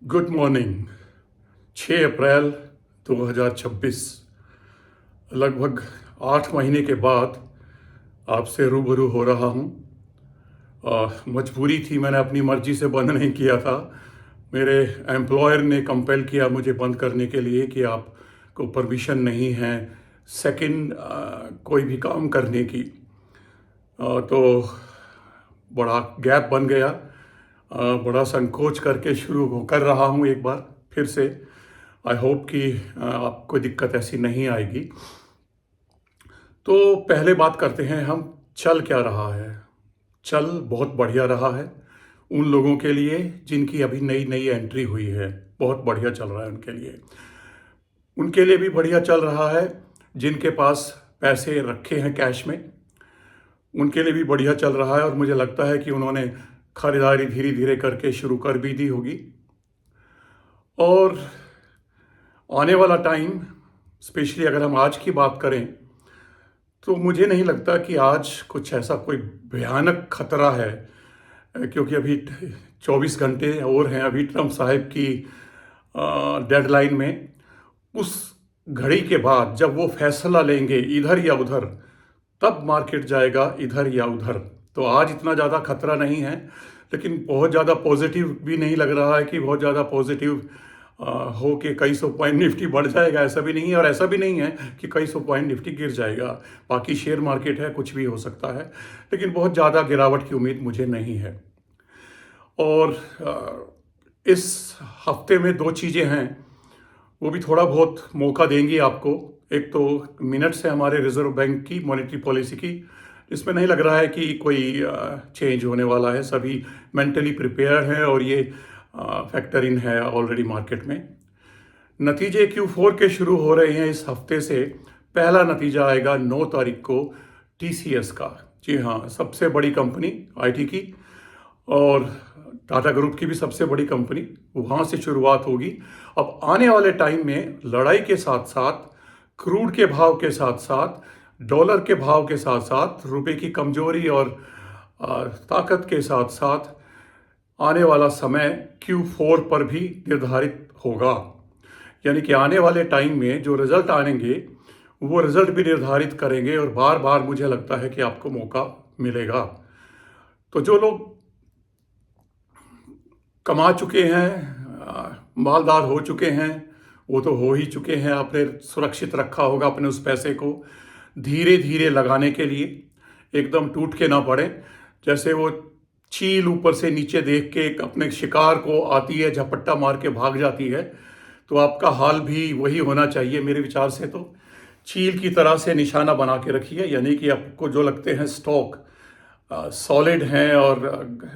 Good morning. 6 अप्रैल 2026, लगभग 8 महीने के बाद आपसे रूबरू हो रहा हूँ। मजबूरी थी, मैंने अपनी मर्जी से बंद नहीं किया था। मेरे एम्प्लॉयर ने कंपेल किया मुझे बंद करने के लिए कि आपको परमिशन नहीं है सेकंड कोई भी काम करने की। तो बड़ा गैप बन गया। बड़ा संकोच करके शुरू कर रहा हूँ एक बार फिर से। आई होप कि आपको दिक्कत ऐसी नहीं आएगी। तो पहले बात करते हैं हम, चल क्या रहा है। चल बहुत बढ़िया रहा है उन लोगों के लिए जिनकी अभी नई नई एंट्री हुई है। बहुत बढ़िया चल रहा है उनके लिए। उनके लिए भी बढ़िया चल रहा है जिनके पास पैसे रखे हैं कैश में। उनके लिए भी बढ़िया चल रहा है और मुझे लगता है कि उन्होंने खरीदारी धीरे धीरे करके शुरू कर भी दी होगी। और आने वाला टाइम, स्पेशली अगर हम आज की बात करें, तो मुझे नहीं लगता कि आज कुछ ऐसा कोई भयानक खतरा है, क्योंकि अभी 24 घंटे और हैं अभी ट्रम्प साहब की डेडलाइन में। उस घड़ी के बाद जब वो फैसला लेंगे इधर या उधर, तब मार्केट जाएगा इधर या उधर। तो आज इतना ज़्यादा खतरा नहीं है, लेकिन बहुत ज़्यादा पॉजिटिव भी नहीं लग रहा है कि बहुत ज़्यादा पॉजिटिव हो के कई सौ पॉइंट निफ्टी बढ़ जाएगा। ऐसा भी नहीं है, और ऐसा भी नहीं है कि कई सौ पॉइंट निफ्टी गिर जाएगा। बाकी शेयर मार्केट है, कुछ भी हो सकता है, लेकिन बहुत ज़्यादा गिरावट की उम्मीद मुझे नहीं है। और इस हफ्ते में 2 चीज़ें हैं, वो भी थोड़ा बहुत मौका देंगी आपको। एक तो मिनट्स है हमारे रिजर्व बैंक की मॉनेटरी पॉलिसी की, इसमें नहीं लग रहा है कि कोई चेंज होने वाला है। सभी मेंटली प्रिपेयर हैं और ये फैक्टर इन है ऑलरेडी मार्केट में। नतीजे Q4 के शुरू हो रहे हैं इस हफ्ते से। पहला नतीजा आएगा 9 तारीख को TCS का। जी हाँ, सबसे बड़ी कंपनी IT की, और टाटा ग्रुप की भी सबसे बड़ी कंपनी, वहाँ से शुरुआत होगी। अब आने वाले टाइम में लड़ाई के साथ साथ, क्रूड के भाव के साथ साथ, डॉलर के भाव के साथ साथ, रुपए की कमजोरी और ताकत के साथ साथ, आने वाला समय Q4 पर भी निर्धारित होगा। यानी कि आने वाले टाइम में जो रिजल्ट आएंगे वो रिजल्ट भी निर्धारित करेंगे, और बार बार मुझे लगता है कि आपको मौका मिलेगा। तो जो लोग कमा चुके हैं, मालदार हो चुके हैं, वो तो हो ही चुके हैं। आपने सुरक्षित रखा होगा अपने उस पैसे को धीरे धीरे लगाने के लिए, एकदम टूट के ना पड़े। जैसे वो चील ऊपर से नीचे देख के अपने शिकार को आती है, झपट्टा मार के भाग जाती है, तो आपका हाल भी वही होना चाहिए मेरे विचार से। तो चील की तरह से निशाना बना के रखिए, यानी कि आपको जो लगते हैं स्टॉक सॉलिड हैं और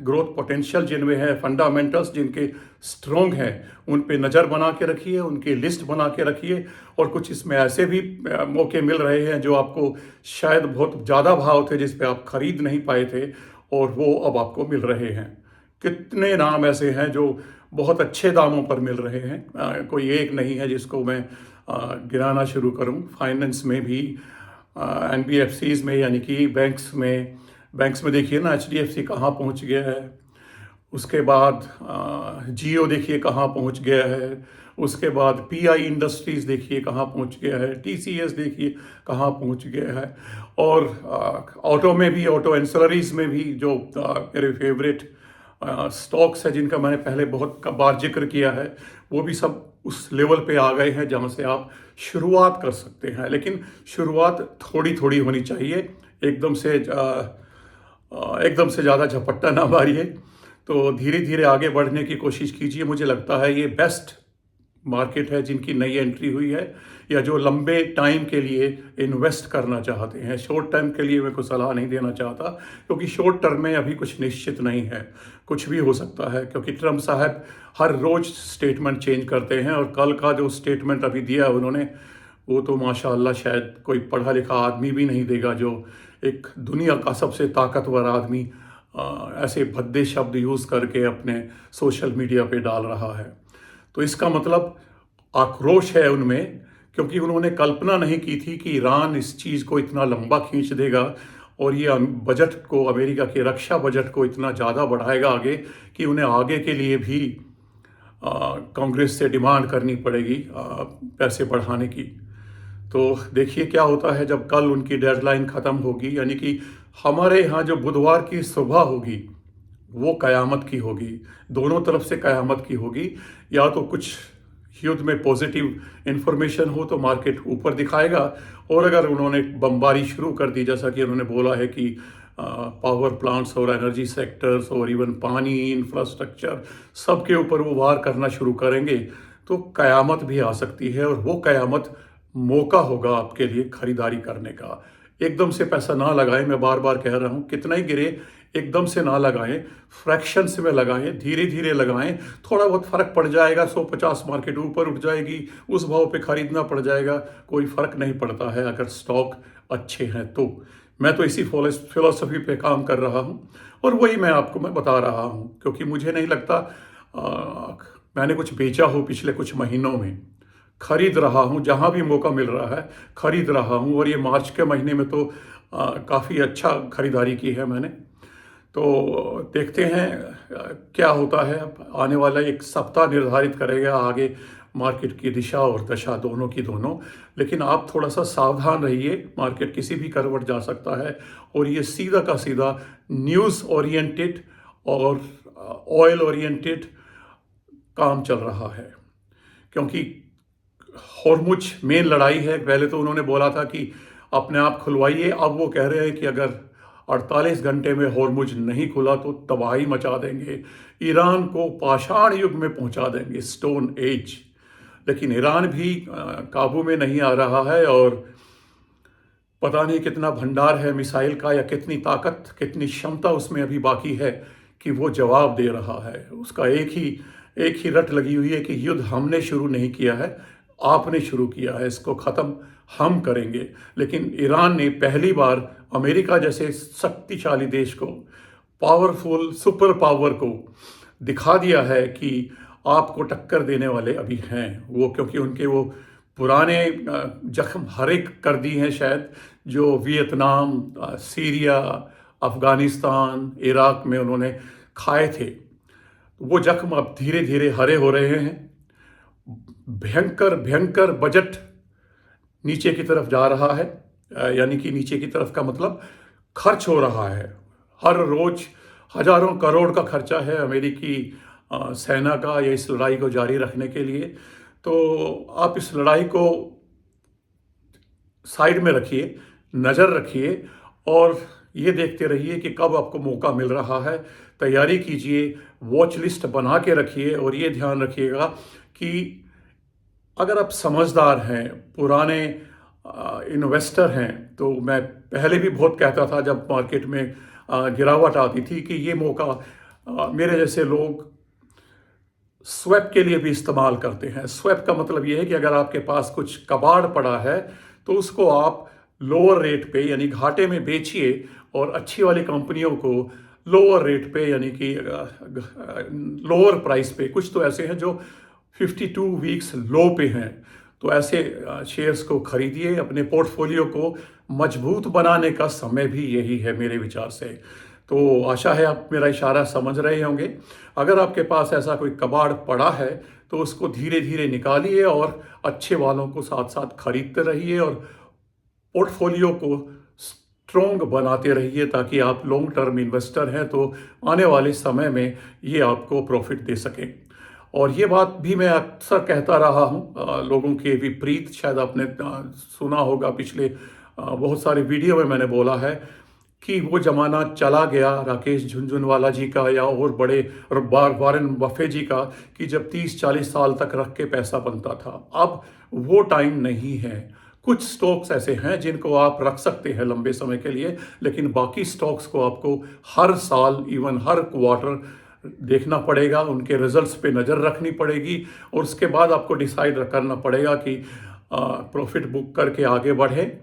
ग्रोथ पोटेंशियल जिनमें है, फंडामेंटल्स जिनके स्ट्रोंग हैं, उन पे नज़र बना के रखिए, उनकी लिस्ट बना के रखिए। और कुछ इसमें ऐसे भी मौके मिल रहे हैं जो आपको शायद बहुत ज़्यादा भाव थे जिस पे आप खरीद नहीं पाए थे, और वो अब आपको मिल रहे हैं। कितने नाम ऐसे हैं जो बहुत अच्छे दामों पर मिल रहे हैं, कोई एक नहीं है जिसको मैं गिनाना शुरू करूं। फाइनेंस में भी, NBFCs में, यानी कि बैंक्स में देखिए ना, HDFC कहाँ पहुंच गया है। उसके बाद जियो देखिए कहाँ पहुंच गया है। उसके बाद PI इंडस्ट्रीज़ देखिए कहाँ पहुंच गया है। TCS देखिए कहाँ पहुंच गया है। और ऑटो में भी, ऑटो एंसिलरीज में भी जो मेरे फेवरेट स्टॉक्स है जिनका मैंने पहले बहुत बार जिक्र किया है, वो भी सब उस लेवल पे आ गए हैं जहाँ से आप शुरुआत कर सकते हैं। लेकिन शुरुआत थोड़ी थोड़ी होनी चाहिए, एकदम से ज़्यादा झपट्टा ना मारिए। तो धीरे धीरे आगे बढ़ने की कोशिश कीजिए। मुझे लगता है ये बेस्ट मार्केट है जिनकी नई एंट्री हुई है, या जो लंबे टाइम के लिए इन्वेस्ट करना चाहते हैं। शॉर्ट टर्म के लिए मैं कोई सलाह नहीं देना चाहता, क्योंकि शॉर्ट टर्म में अभी कुछ निश्चित नहीं है, कुछ भी हो सकता है। क्योंकि ट्रम्प साहब हर रोज स्टेटमेंट चेंज करते हैं, और कल का जो स्टेटमेंट अभी दिया उन्होंने, वो तो माशाअल्लाह शायद कोई पढ़ा लिखा आदमी भी नहीं देगा। जो एक दुनिया का सबसे ताकतवर आदमी ऐसे भद्दे शब्द यूज़ करके अपने सोशल मीडिया पे डाल रहा है, तो इसका मतलब आक्रोश है उनमें, क्योंकि उन्होंने कल्पना नहीं की थी कि ईरान इस चीज़ को इतना लंबा खींच देगा, और ये बजट को, अमेरिका के रक्षा बजट को इतना ज़्यादा बढ़ाएगा आगे, कि उन्हें आगे के लिए भी कांग्रेस से डिमांड करनी पड़ेगी पैसे बढ़ाने की। तो देखिए क्या होता है जब कल उनकी डेडलाइन ख़त्म होगी, यानी कि हमारे यहाँ जो बुधवार की सुबह होगी वो कयामत की होगी, दोनों तरफ से कयामत की होगी। या तो कुछ युद्ध में पॉजिटिव इन्फॉर्मेशन हो तो मार्केट ऊपर दिखाएगा, और अगर उन्होंने बमबारी शुरू कर दी जैसा कि उन्होंने बोला है कि पावर प्लांट्स और एनर्जी सेक्टर्स और इवन पानी, इंफ्रास्ट्रक्चर, सबके ऊपर वो वार करना शुरू करेंगे, तो कयामत भी आ सकती है। और वो कयामत मौका होगा आपके लिए खरीदारी करने का। एकदम से पैसा ना लगाएं, मैं बार बार कह रहा हूं, कितना ही गिरे एकदम से ना लगाएं, फ्रैक्शंस में लगाएं, धीरे धीरे लगाएं। थोड़ा बहुत फर्क पड़ जाएगा, 150 मार्केट ऊपर उठ जाएगी, उस भाव पे खरीदना पड़ जाएगा, कोई फर्क नहीं पड़ता है अगर स्टॉक अच्छे हैं तो। मैं तो इसी फिलॉसफी पे काम कर रहा हूं और वही मैं बता रहा हूं, क्योंकि मुझे नहीं लगता मैंने कुछ बेचा हो पिछले कुछ महीनों में। खरीद रहा हूं, जहां भी मौका मिल रहा है खरीद रहा हूं, और ये मार्च के महीने में तो काफ़ी अच्छा खरीदारी की है मैंने। तो देखते हैं क्या होता है। आने वाला एक सप्ताह निर्धारित करेगा आगे मार्केट की दिशा और दशा, दोनों की दोनों। लेकिन आप थोड़ा सा सावधान रहिए, मार्केट किसी भी करवट जा सकता है, और ये सीधा का सीधा न्यूज़ ओरिएंटेड और ऑयल ओरिएंटेड काम चल रहा है। क्योंकि हॉर्मुज मेन लड़ाई है। पहले तो उन्होंने बोला था कि अपने आप खुलवाइए, अब वो कह रहे हैं कि अगर 48 घंटे में हॉर्मुज नहीं खुला तो तबाही मचा देंगे, ईरान को पाषाण युग में पहुंचा देंगे, स्टोन एज। लेकिन ईरान भी काबू में नहीं आ रहा है, और पता नहीं कितना भंडार है मिसाइल का, या कितनी ताकत, कितनी क्षमता उसमें अभी बाकी है कि वो जवाब दे रहा है। उसका एक ही रट लगी हुई है कि युद्ध हमने शुरू नहीं किया है, आपने शुरू किया है, इसको ख़त्म हम करेंगे। लेकिन ईरान ने पहली बार अमेरिका जैसे शक्तिशाली देश को, पावरफुल सुपर पावर को दिखा दिया है कि आपको टक्कर देने वाले अभी हैं वो, क्योंकि उनके वो पुराने जख्म हरे कर दी हैं शायद, जो वियतनाम, सीरिया, अफ़गानिस्तान, इराक में उन्होंने खाए थे। वो जख्म अब धीरे धीरे हरे हो रहे हैं। भयंकर भयंकर बजट नीचे की तरफ जा रहा है, यानी कि नीचे की तरफ का मतलब खर्च हो रहा है। हर रोज हजारों करोड़ का खर्चा है अमेरिकी सेना का, या इस लड़ाई को जारी रखने के लिए। तो आप इस लड़ाई को साइड में रखिए, नज़र रखिए, और ये देखते रहिए कि कब आपको मौका मिल रहा है। तैयारी कीजिए, वॉच लिस्ट बना के रखिए, और ये ध्यान रखिएगा कि अगर आप समझदार हैं, पुराने इन्वेस्टर हैं, तो मैं पहले भी बहुत कहता था जब मार्केट में गिरावट आती थी कि ये मौका मेरे जैसे लोग स्वैप के लिए भी इस्तेमाल करते हैं। स्वैप का मतलब ये है कि अगर आपके पास कुछ कबाड़ पड़ा है तो उसको आप लोअर रेट पे, यानी घाटे में बेचिए, और अच्छी वाली कंपनियों को लोअर रेट पे, यानी कि लोअर प्राइस पे, कुछ तो ऐसे हैं जो 52 वीक्स लो पे हैं, तो ऐसे शेयर्स को खरीदिए। अपने पोर्टफोलियो को मजबूत बनाने का समय भी यही है मेरे विचार से। तो आशा है आप मेरा इशारा समझ रहे होंगे। अगर आपके पास ऐसा कोई कबाड़ पड़ा है तो उसको धीरे धीरे निकालिए, और अच्छे वालों को साथ साथ खरीदते रहिए, और पोर्टफोलियो को स्ट्रॉन्ग बनाते रहिए, ताकि आप लॉन्ग टर्म इन्वेस्टर हैं तो आने वाले समय में ये आपको प्रॉफिट दे सकें। और ये बात भी मैं अक्सर कहता रहा हूँ, लोगों के विपरीत। शायद आपने सुना होगा, पिछले बहुत सारे वीडियो में मैंने बोला है कि वो ज़माना चला गया राकेश झुनझुनवाला जी का, या और बड़े वारेन बफे जी का, कि जब 30-40 साल तक रख के पैसा बनता था। अब वो टाइम नहीं है। कुछ स्टॉक्स ऐसे हैं जिनको आप रख सकते हैं लंबे समय के लिए, लेकिन बाकी स्टॉक्स को आपको हर साल, इवन हर क्वार्टर देखना पड़ेगा, उनके रिजल्ट्स पे नज़र रखनी पड़ेगी, और उसके बाद आपको डिसाइड करना पड़ेगा कि प्रॉफिट बुक करके आगे बढ़ें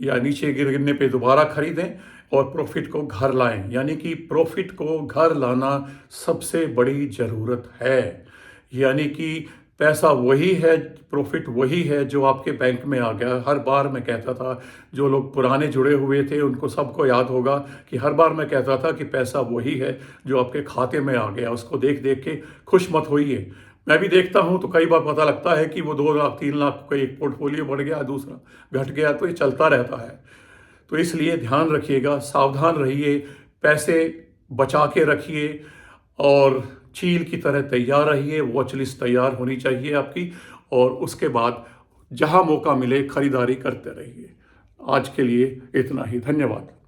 या नीचे गिरने पे दोबारा खरीदें और प्रॉफिट को घर लाएं। यानी कि प्रॉफिट को घर लाना सबसे बड़ी ज़रूरत है। यानी कि पैसा वही है, प्रॉफिट वही है जो आपके बैंक में आ गया। हर बार मैं कहता था, जो लोग पुराने जुड़े हुए थे उनको सबको याद होगा कि हर बार मैं कहता था कि पैसा वही है जो आपके खाते में आ गया। उसको देख देख के खुश मत होइए, मैं भी देखता हूं तो कई बार पता लगता है कि वो 2 लाख 3 लाख का एक पोर्टफोलियो बढ़ गया, दूसरा घट गया, तो ये चलता रहता है। तो इसलिए ध्यान रखिएगा, सावधान रहिए, पैसे बचा के रखिए और चील की तरह तैयार रहिए। वॉच लिस्ट तैयार होनी चाहिए आपकी, और उसके बाद जहां मौका मिले खरीदारी करते रहिए। आज के लिए इतना ही, धन्यवाद।